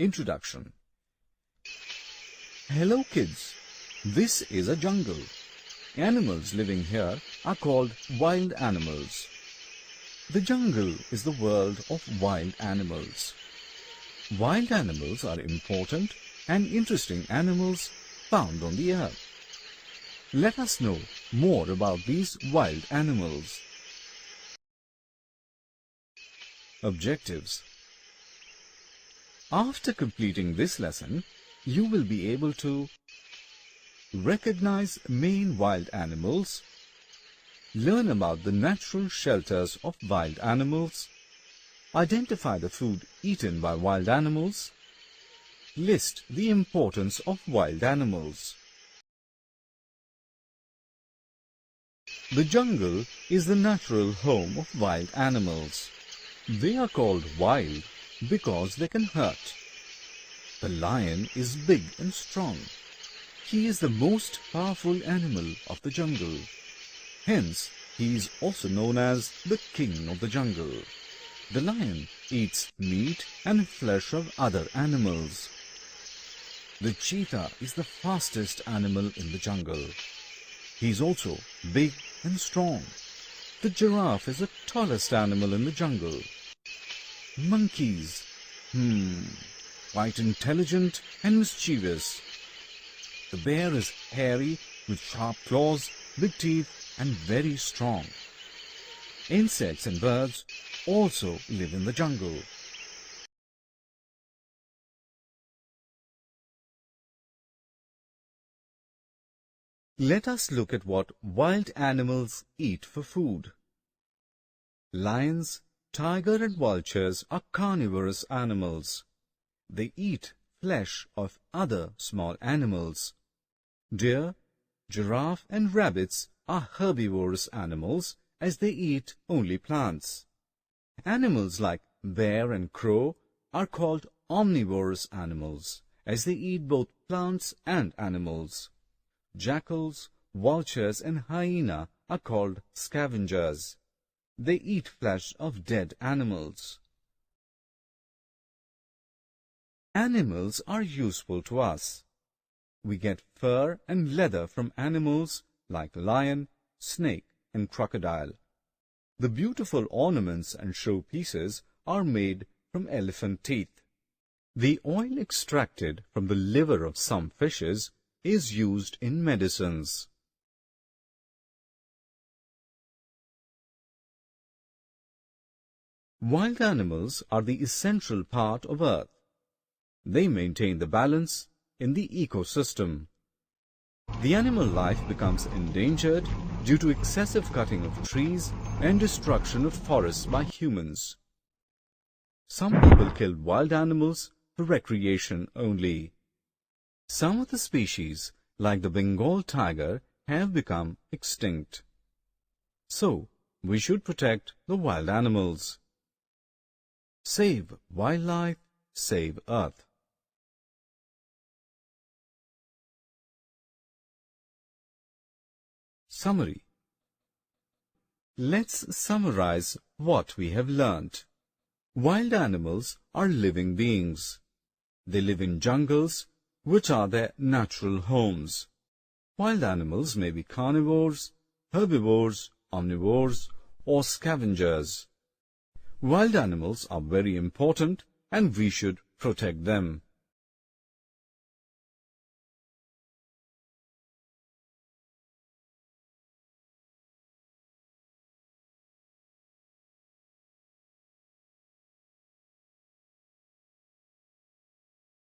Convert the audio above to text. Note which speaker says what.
Speaker 1: Introduction. Hello kids, this is a jungle. Animals living here are called wild animals. The jungle is the world of wild animals. Wild animals are important and interesting animals found on the earth. Let us know more about these wild animals. Objectives. After completing this lesson, you will be able to recognize main wild animals, learn about the natural shelters of wild animals, identify the food eaten by wild animals, list the importance of wild animals. The jungle is the natural home of wild animals. They are called wild because they can hurt. The lion is big and strong. He is the most powerful animal of the jungle. Hence, he is also known as the king of the jungle. The lion eats meat and flesh of other animals. The cheetah is the fastest animal in the jungle. He is also big and strong. The giraffe is the tallest animal in the jungle. Monkeys, quite intelligent and mischievous. The bear is hairy with sharp claws, big teeth and very strong. Insects and birds also live in the jungle. Let us look at what wild animals eat for food. Lions, tiger and vultures are carnivorous animals. They eat flesh of other small animals. Deer, giraffe and rabbits are herbivorous animals as they eat only plants. Animals like bear and crow are called omnivorous animals as they eat both plants and animals. Jackals, vultures and hyena are called scavengers. They eat flesh of dead animals. Animals are useful to us. We get fur and leather from animals like lion, snake and crocodile. The beautiful ornaments and showpieces are made from elephant teeth. The oil extracted from the liver of some fishes is used in medicines. Wild animals are the essential part of Earth. They maintain the balance in the ecosystem. The animal life becomes endangered due to excessive cutting of trees and destruction of forests by humans. Some people kill wild animals for recreation only. Some of the species, like the Bengal tiger, have become extinct. So, we should protect the wild animals. Save wildlife, save Earth. Summary. Let's summarize what we have learnt. Wild animals are living beings. They live in jungles, which are their natural homes. Wild animals may be carnivores, herbivores, omnivores, or scavengers. Wild animals are very important and we should protect them.